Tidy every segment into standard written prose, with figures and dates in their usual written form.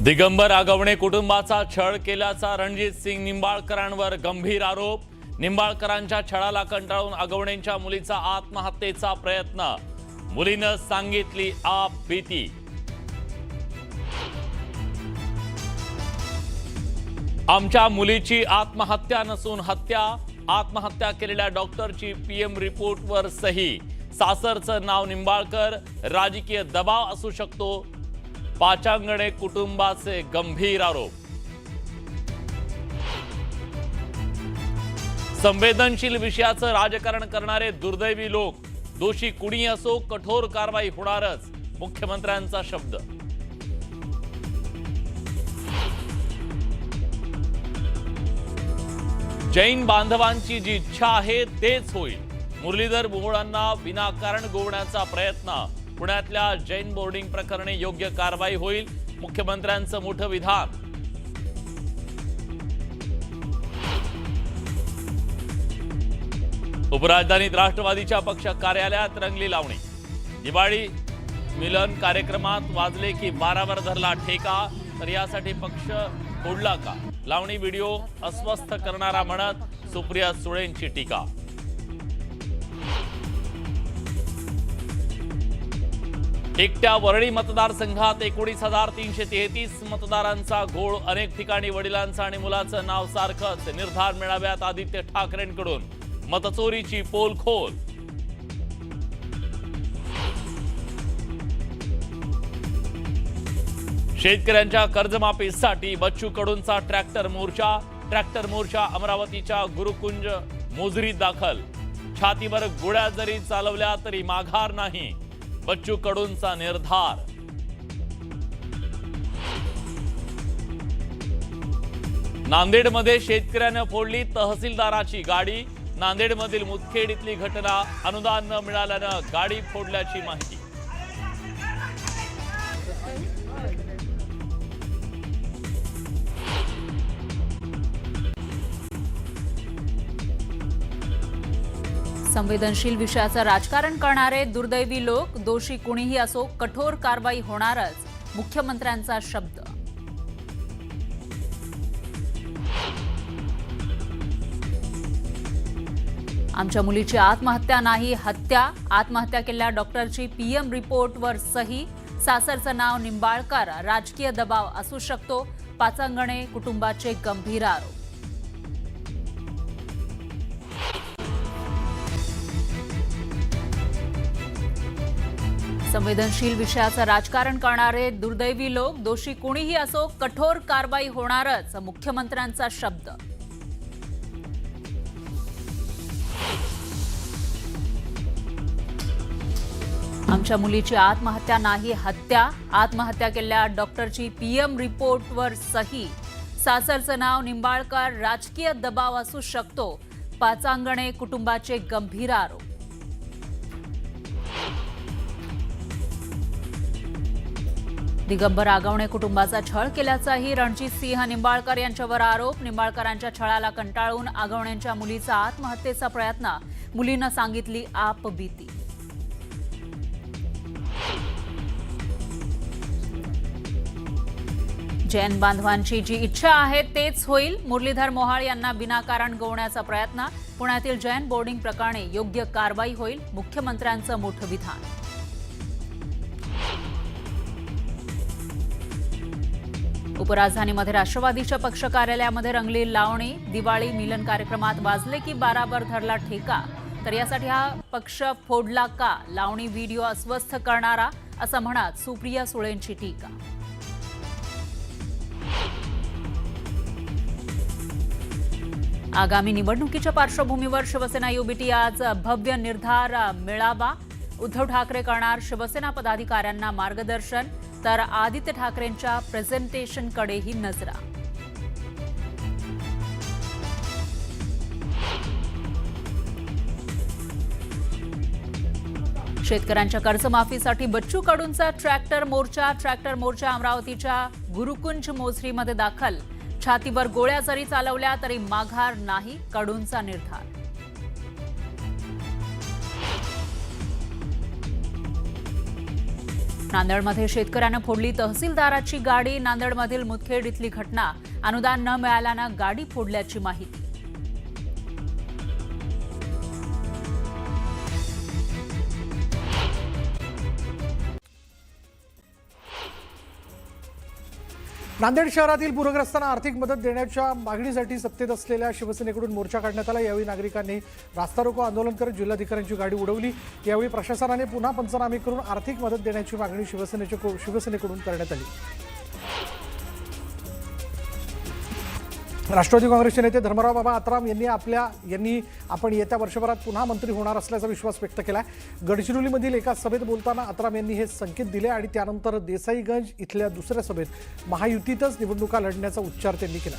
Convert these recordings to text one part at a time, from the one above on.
दिगंबर आगवणे कुटुंबाचा छळ केल्याचा रणजित सिंग निंबाळकरांवर गंभीर आरोप। निंबाळकरांच्या छळाला कंटाळून आगवणेंच्या मुलीचा आत्महत्येचा प्रयत्न, मुलीनं सांगितली आप भीती। आमच्या मुलीची आत्महत्या नसून हत्या, आत्महत्या केलेल्या डॉक्टरची पीएम रिपोर्टवर सही। सासरचं नाव निंबाळकर, राजकीय दबाव असू शकतो, पाचांगणे कुटुंबाचे गंभीर आरोप। संवेदनशील विषयाचं राजकारण करणारे दुर्दैवी लोक, दोषी कुणी असो कठोर कारवाई होणारच, मुख्यमंत्र्यांचा शब्द। जैन बांधवांची जी इच्छा आहे तेच होईल, मुरलीधर मोहोळांना विनाकारण गोवण्याचा प्रयत्न। पुण्यातल्या जैन बोर्डिंग प्रकरणी योग्य कारवाई होईल, मुख्यमंत्र्यांचं मोठं विधान। उपराजधानीत राष्ट्रवादीच्या पक्ष कार्यालयात रंगली लावणी। दिवाळी मिलन कार्यक्रमात वाजले की 12वर धरला ठेका, तर यासाठी पक्ष फोडला का? लावणी व्हिडिओ अस्वस्थ करणारा म्हणत सुप्रिया सुळेंची टीका। एकट्या वरळी मतदारसंघात 19,333 मतदारांचा घोळ, अनेक ठिकाणी वडिलांचं आणि मुलाचं नाव सारखंच। निर्धार मेळाव्यात आदित्य ठाकरेंकडून मतचोरीची पोलखोल। शेतकऱ्यांच्या कर्जमाफीसाठी बच्चू कडूंचा ट्रॅक्टर मोर्चा अमरावतीच्या गुरुकुंज मोजरीत दाखल। छातीवर गोळ्या जरी चालवल्या तरी माघार नाही, बच्चू कडूंचा निर्धार। नांदेडमध्ये शेतकऱ्यानं फोडली तहसीलदाराची गाडी। नांदेडमधील मुदखेड इथली घटना, अनुदान न मिळाल्यानं गाडी फोडल्याची माहिती। संवेदनशील विषयाचं राजकारण करणारे दुर्दैवी लोक, दोषी कुणीही असो कठोर कारवाई होणारच, मुख्यमंत्र्यांचा शब्द। आमच्या मुलीची आत्महत्या नाही हत्या, आत्महत्या केलेल्या डॉक्टरची पीएम रिपोर्टवर सही। सासरचं नाव निंबाळकर, राजकीय दबाव असू शकतो, पाचांगणे कुटुंबाचे गंभीर आरोप। संवेदनशील विषयाचं राजकारण करणारे दुर्दैवी लोक, दोषी कुणीही असो कठोर कारवाई होणारच, मुख्यमंत्र्यांचा शब्द। आमच्या मुलीची आत्महत्या नाही हत्या, आत्महत्या केलेल्या डॉक्टरची पीएम रिपोर्टवर सही। सासरचं नाव निंबाळकर, राजकीय दबाव असू शकतो, पाचांगणे कुटुंबाचे गंभीर आरोप। दिगंबर आगवणे कुटुंबाचा छळ केल्याचाही रणजित सिंह निंबाळकर यांच्यावर आरोप। निंबाळकरांच्या छळाला कंटाळून आगवणेंच्या मुलीचा आत्महत्येचा प्रयत्न, मुलीनं सांगितली आप भीती। जैन बांधवांची जी इच्छा आहे तेच होईल, मुरलीधर मोहोळ यांना विनाकारण गोवण्याचा प्रयत्न। पुण्यातील जैन बोर्डिंग प्रकरणी योग्य कारवाई होईल, मुख्यमंत्र्यांचं मोठं विधान। उपराजधानीमध्ये राष्ट्रवादीच्या पक्ष कार्यालयामध्ये रंगली लावणी। दिवाळी मिलन कार्यक्रमात वाजले की 12वर धरला ठेका, तर यासाठी हा पक्ष फोडला का? लावणी व्हिडिओ अस्वस्थ करणारा, असं म्हणत सुप्रिया सुळेंची टीका। आगामी निवडणुकीच्या पार्श्वभूमीवर शिवसेना युबीटी आज भव्य निर्धार मेळावा। उद्धव ठाकरे करणार शिवसेना पदाधिकाऱ्यांना मार्गदर्शन, तर आदित्य ठाकरेंच्या प्रेझेंटेशनकडेही नजरा। शेतकऱ्यांच्या कर्जमाफीसाठी बच्चू कडूंचा ट्रॅक्टर मोर्चा अमरावतीच्या गुरुकुंज मोझरीमध्ये दाखल। छातीवर गोळ्या जरी चालवल्या तरी माघार नाही, कडूंचा निर्धार। नांदेडमध्ये शेतकऱ्यानं फोडली तहसीलदाराची गाडी. नांदेडमधील मुदखेड इथली घटना. अनुदान न मिळाल्यानं गाडी फोडल्याची माहिती. नांदेड शहरातील पूरग्रस्तांना आर्थिक मदत देण्याच्या मागणीसाठी सत्तेत असलेल्या शिवसेनेकडून मोर्चा काढण्यात आला. यावेळी नागरिकांनी रास्ता रोको आंदोलन करत जिल्हाधिकाऱ्यांची गाडी उडवली. यावेळी प्रशासनाने पुन्हा पंचनामे करून आर्थिक मदत देण्याची मागणी शिवसेनेकडून करण्यात आली. राष्ट्रवादी काँग्रेसचे नेते धर्मराव बाबा आत्राम यांनी आपण येत्या वर्षभरात पुन्हा मंत्री होणार असल्याचा विश्वास व्यक्त केला. गडचिरोलीमधील एका सभेत बोलताना आत्राम यांनी हे संकेत दिले आणि त्यानंतर देसाईगंज इथल्या दुसऱ्या सभेत महायुतीतच निवडणुका लढण्याचा उच्चार त्यांनी केला.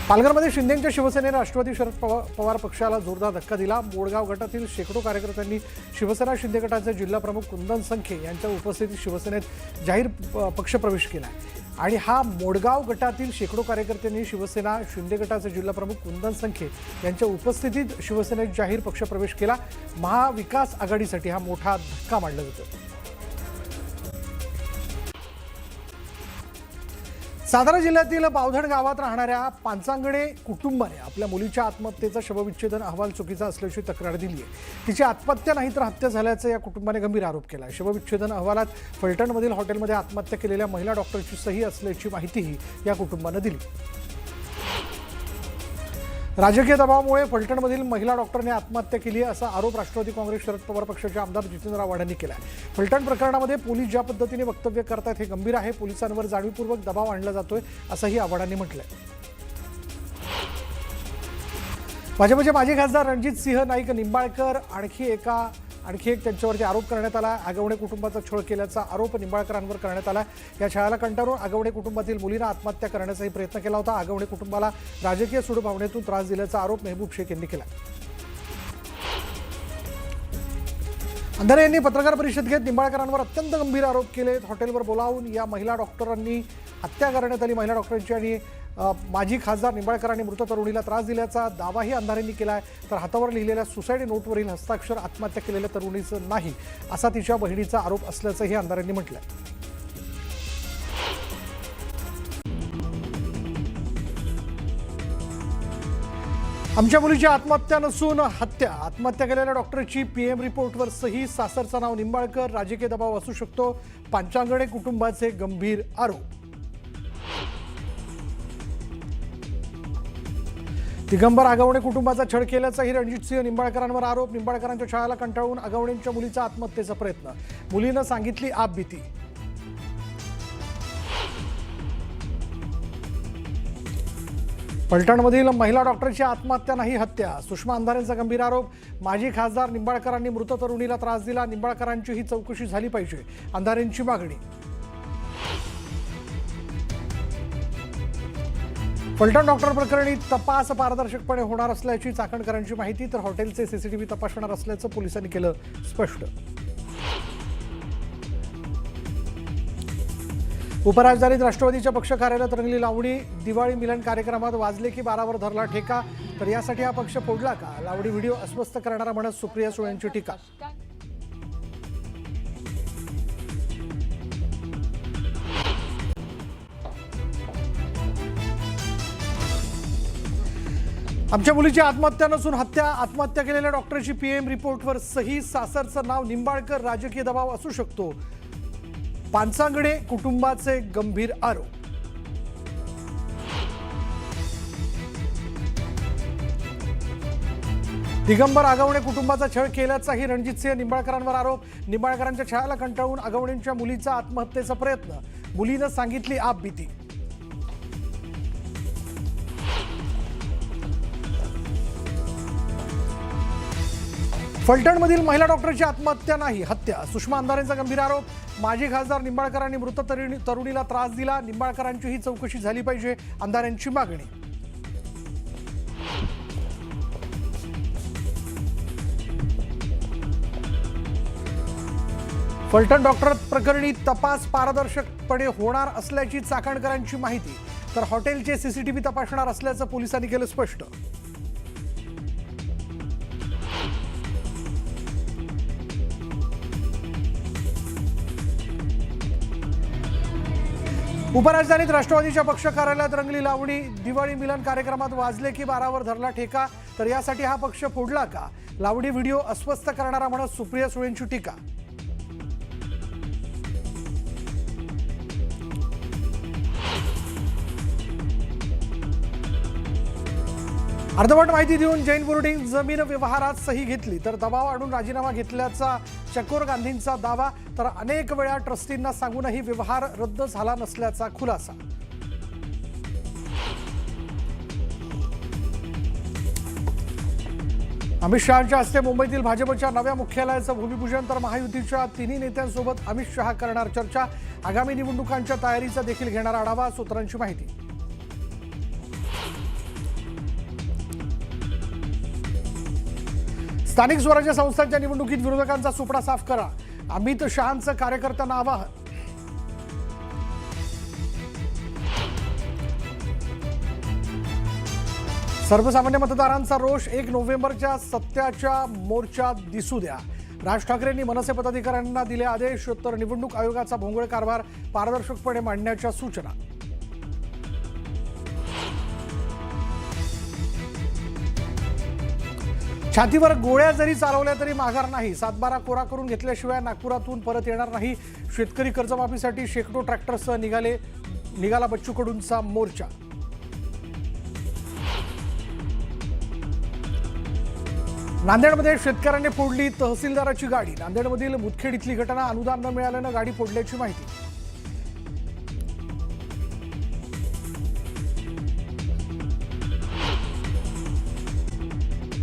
पालघरमध्ये शिंदेंच्या शिवसेनेने राष्ट्रवादी शरद पवार पक्षाला जोरदार धक्का दिला. मोडगाव गटातील शेकडो कार्यकर्त्यांनी शिवसेना शिंदे गटाचे जिल्हा प्रमुख कुंदन संखे यांच्या उपस्थितीत शिवसेनेत जाहीर पक्षप्रवेश केला आणि हा मोडगाव गटातील शेकडो कार्यकर्त्यांनी शिवसेना शिंदे गटाचे जिल्हा प्रमुख कुंदन संखे यांच्या उपस्थितीत शिवसेनेत जाहीर पक्षप्रवेश केला. महाविकास आघाडीसाठी हा मोठा धक्का मानला जातो. सातारा जिल्ह्यातील बावधण गावात राहणाऱ्या पांचांगणे कुटुंबाने आपल्या मुलीच्या आत्महत्येचा शवविच्छेदन अहवाल चुकीचा असल्याची तक्रार दिली आहे. तिची आत्महत्या नाही तर हत्या झाल्याचा या कुटुंबाने गंभीर आरोप केला. शवविच्छेदन अहवालात फलटणमधील हॉटेलमध्ये आत्महत्या केलेल्या महिला डॉक्टरची सही असल्याची माहितीही या कुटुंबाने दिली. राजकीय दबावामुळे फलटणमधील महिला डॉक्टरने आत्महत्या केली असा आरोप राष्ट्रवादी काँग्रेस शरद पवार पक्षाचे आमदार जितेंद्र आव्हाड यांनी केला. फलटण प्रकरणामध्ये पोलीस ज्या पद्धतीने वक्तव्य करतात हे गंभीर आहे. पोलिसांवर जाणीवपूर्वक दबाव आणला जातोय असंही आव्हाडांनी म्हटलंय. भाजपचे माजी खासदार रणजित सिंह नाईक निंबाळकर आणखी एक त्यांच्यावरती आरोप करण्यात आला. आगवणे कुटुंबाचा छळ केल्याचा आरोप निंबाळकरांवर करण्यात आला. या छळाला कंटाळून आगवणे कुटुंबातील मुलींना आत्महत्या करण्याचाही प्रयत्न केला होता. आगवणे कुटुंबाला राजकीय सूडभावनेतून त्रास दिल्याचा आरोप मेहबूब शेख यांनी केला. अंधारे यांनी पत्रकार परिषद घेत निंबाळकरांवर अत्यंत गंभीर आरोप केले. हॉटेलवर बोलावून या महिला डॉक्टरांनी हत्या करण्यात आली. महिला डॉक्टरांची आणि माजी खासदार निंबाळकरांनी मृत तरुणीला त्रास दिल्याचा दावाही अंधारेंनी केला आहे. तर हातावर लिहिलेल्या सुसाईड नोटवरील हस्ताक्षर आत्महत्या केलेल्या तरुणीचं नाही असा तिच्या बहिणीचा आरोप असल्याचंही अंधारेंनी म्हटलंय. आमच्या मुलीची आत्महत्या नसून हत्या. आत्महत्या केलेल्या डॉक्टरची पीएम रिपोर्टवर सही. सासरचं नाव निंबाळकर. राजकीय दबाव असू शकतो. पांचांगणे कुटुंबाचे गंभीर आरोप. दिगंबर आगवणे कुटुंबाचा छळ केल्याचाही रणजितसिंह निंबाळकरांवर आरोप. निंबाळकरांच्या छळाला कंटाळून आगवणेंच्या मुलीचा आत्महत्येचा प्रयत्न. मुलीनं सांगितली आपबीती. फलटणमधील महिला डॉक्टरची आत्महत्या नाही हत्या. सुषमा अंधारेंचा गंभीर आरोप. माजी खासदार निंबाळकरांनी मृत तरुणीला त्रास दिला. निंबाळकरांची ही चौकशी झाली पाहिजे अंधारेंची मागणी. फलटण डॉक्टर प्रकरणी तपास पारदर्शकपणे होणार असल्याची चाकणकरांची माहिती. तर हॉटेलचे सीसीटीव्ही तपासणार असल्याचं पोलिसांनी केलं स्पष्ट. उपराजधानीत राष्ट्रवादीच्या पक्ष कार्यालयात रंगली लावणी. दिवाळी मिलन कार्यक्रमात वाजले की 12वर धरला ठेका. तर यासाठी हा पक्ष फोडला का? लावणी व्हिडिओ अस्वस्थ करणारा म्हणत सुप्रिया सुळे यांची टीका. आमच्या मुलीची आत्महत्या नसून हत्या. आत्महत्या केलेल्या डॉक्टरची पीएम रिपोर्टवर सही. सासरचं नाव निंबाळकर. राजकीय दबाव असू शकतो. पांचांगणे कुटुंबाचे गंभीर आरोप. दिगंबर आगवणे कुटुंबाचा छळ केल्याचाही रणजितसिंह निंबाळकरांवर आरोप. निंबाळकरांच्या छळाला कंटाळून आगवणेंच्या मुलीचा आत्महत्येचा प्रयत्न. मुलीनं सांगितली आपबीती. फलटणमधील महिला डॉक्टरची आत्महत्या नाही हत्या. सुषमा अंधारेंचा गंभीर आरोप. माजी खासदार निंबाळकरांनी मृत तरुणीला त्रास दिला. निंबाळकरांची ही चौकशी झाली पाहिजे अंधारेंची मागणी. फलटण डॉक्टर प्रकरणी तपास पारदर्शकपणे होणार असल्याची चाकणकरांची माहिती. तर हॉटेलचे सीसीटीव्ही तपासणार असल्याचं पोलिसांनी केलं स्पष्ट. उपराजधानीत राष्ट्रवादीच्या पक्ष कार्यालयात रंगली लावणी, दिवाळी मिलन कार्यक्रमात वाजले की बारावर धरला ठेका, तर यासाठी हा पक्ष फोडला का? लावणी व्हिडिओ अस्वस्थ करणारा म्हणत सुप्रिया सुळेंची टीका. अर्धवट माहिती देऊन जैन बोर्डिंग जमीन व्यवहारात सही घेतली तर दबाव आणून राजीनामा घेतल्याचा चकोर गांधींचा दावा, तर अनेक वेळा ट्रस्टींना सांगूनही व्यवहार रद्द झाला नसल्याचा खुलासा. अमित शहांच्या हस्ते मुंबईतील भाजपच्या नव्या मुख्यालयाचं भूमिपूजन, तर महायुतीच्या तिन्ही नेत्यांसोबत अमित शहा करणार चर्चा. आगामी निवडणुकांच्या तयारीचा देखील घेणार आढावा, सूत्रांची माहिती. स्थानिक स्वराज्य संस्थांच्या निवडणुकीत विरोधकांचा सुपडा साफ करा, अमित शहांचं कार्यकर्त्यांना आवाहन. सर्वसामान्य मतदारांचा रोष 1 नोव्हेंबरच्या सत्याच्या मोर्चात दिसू द्या. राज ठाकरेंनी मनसे पदाधिकाऱ्यांना दिले आदेश, तर निवडणूक आयोगाचा भोंगळ कारभार पारदर्शकपणे मांडण्याच्या सूचना. छातीवर गोळ्या जरी चालवल्या तरी माघार नाही, 7/12 कोरा करून घेतल्याशिवाय नागपुरातून परत येणार नाही. शेतकरी कर्जमाफीसाठी शेकडो ट्रॅक्टरसह निघाला बच्चू कडूंचा मोर्चा. नांदेडमध्ये शेतकऱ्यांनी फोडली तहसीलदाराची गाडी. नांदेडमधील मुदखेड इथली घटना, अनुदान न मिळाल्यानं गाडी फोडल्याची माहिती.